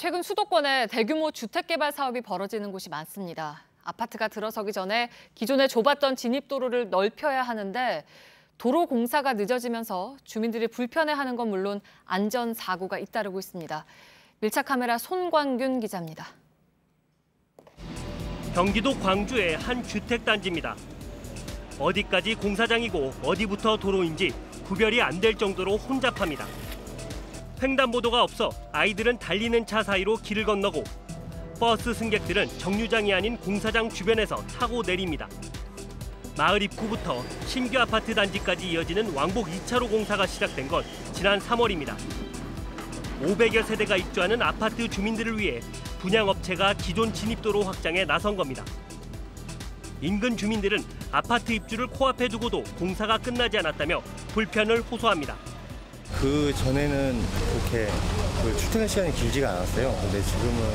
최근 수도권에 대규모 주택 개발 사업이 벌어지는 곳이 많습니다. 아파트가 들어서기 전에 기존에 좁았던 진입도로를 넓혀야 하는데 도로 공사가 늦어지면서 주민들이 불편해하는 건 물론 안전사고가 잇따르고 있습니다. 밀착 카메라 손광균 기자입니다. 경기도 광주의 한 주택단지입니다. 어디까지 공사장이고 어디부터 도로인지 구별이 안 될 정도로 혼잡합니다. 횡단보도가 없어 아이들은 달리는 차 사이로 길을 건너고 버스 승객들은 정류장이 아닌 공사장 주변에서 타고 내립니다. 마을 입구부터 신규 아파트 단지까지 이어지는 왕복 2차로 공사가 시작된 건 지난 3월입니다. 500여 세대가 입주하는 아파트 주민들을 위해 분양업체가 기존 진입도로 확장에 나선 겁니다. 인근 주민들은 아파트 입주를 코앞에 두고도 공사가 끝나지 않았다며 불편을 호소합니다. 그 전에는 그렇게 출퇴근 시간이 길지가 않았어요. 근데 지금은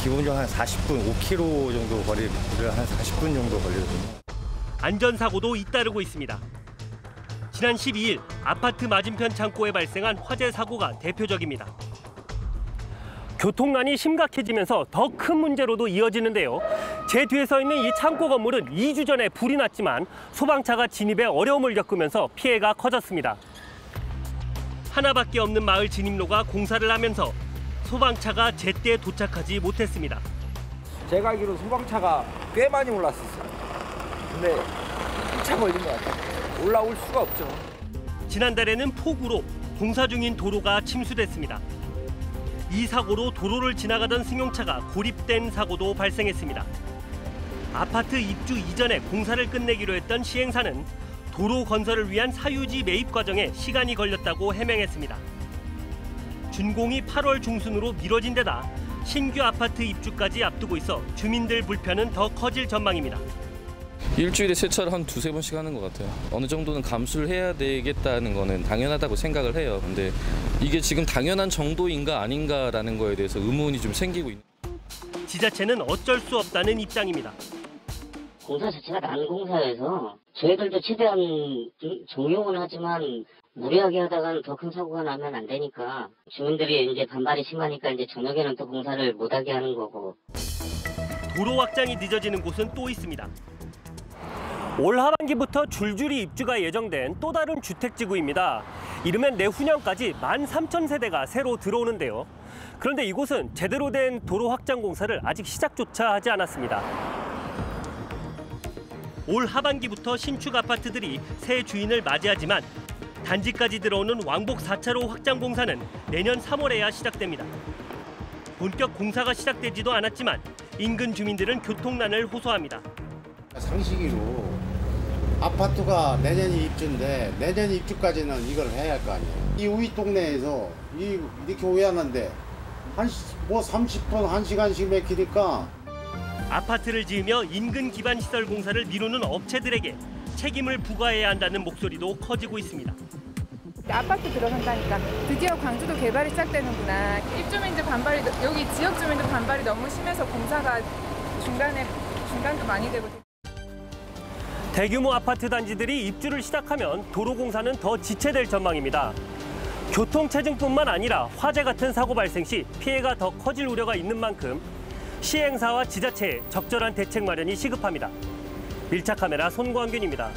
기본적으로 한 40분, 5km 정도 거리를 한 40분 정도 걸리거든요. 안전사고도 잇따르고 있습니다. 지난 12일 아파트 맞은편 창고에 발생한 화재 사고가 대표적입니다. 교통난이 심각해지면서 더 큰 문제로도 이어지는데요. 제 뒤에 서 있는 이 창고 건물은 2주 전에 불이 났지만 소방차가 진입에 어려움을 겪으면서 피해가 커졌습니다. 하나밖에 없는 마을 진입로가 공사를 하면서 소방차가 제때 도착하지 못했습니다. 제가 알기로 소방차가 꽤 많이 올랐었어요. 근데 한참 걸린 것 같아요. 올라올 수가 없죠. 지난달에는 폭우로 공사 중인 도로가 침수됐습니다. 이 사고로 도로를 지나가던 승용차가 고립된 사고도 발생했습니다. 아파트 입주 이전에 공사를 끝내기로 했던 시행사는 도로 건설을 위한 사유지 매입 과정에 시간이 걸렸다고 해명했습니다. 준공이 8월 중순으로 미뤄진 데다 신규 아파트 입주까지 앞두고 있어 주민들 불편은 더 커질 전망입니다. 일주일에 세차를 한 두세 번씩 하는 것 같아요. 어느 정도는 감수를 해야 되겠다는 거는 당연하다고 생각을 해요. 근데 이게 지금 당연한 정도인가 아닌가라는 거에 대해서 의문이 좀 생기고 있는. 지자체는 어쩔 수 없다는 입장입니다. 공사 자체가 난공사여서 저희들도 최대한 종용은 하지만 무리하게 하다가는 더 큰 사고가 나면 안 되니까 주민들이 이제 반발이 심하니까 이제 저녁에는 또 공사를 못하게 하는 거고. 도로 확장이 늦어지는 곳은 또 있습니다. 올 하반기부터 줄줄이 입주가 예정된 또 다른 주택지구입니다. 이르면 내후년까지 13,000세대가 새로 들어오는데요. 그런데 이곳은 제대로 된 도로 확장 공사를 아직 시작조차 하지 않았습니다. 올 하반기부터 신축 아파트들이 새 주인을 맞이하지만 단지까지 들어오는 왕복 4차로 확장 공사는 내년 3월에야 시작됩니다. 본격 공사가 시작되지도 않았지만 인근 주민들은 교통난을 호소합니다. 상식으로 아파트가 내년이 입주인데 내년 입주까지는 이걸 해야 할 거 아니에요. 이 우리 동네에서 이렇게 오야하는데 30분, 1시간씩 맥히니까. 아파트를 지으며 인근 기반 시설 공사를 미루는 업체들에게 책임을 부과해야 한다는 목소리도 커지고 있습니다. 아파트 들어선다니까 드디어 광주도 개발이 시작되는구나. 입주민들 반발이, 여기 지역 주민들 반발이 너무 심해서 공사가 중단도 많이 되고. 대규모 아파트 단지들이 입주를 시작하면 도로 공사는 더 지체될 전망입니다. 교통체증뿐만 아니라 화재 같은 사고 발생 시 피해가 더 커질 우려가 있는 만큼 시행사와 지자체의 적절한 대책 마련이 시급합니다. 밀착 카메라 손광균입니다.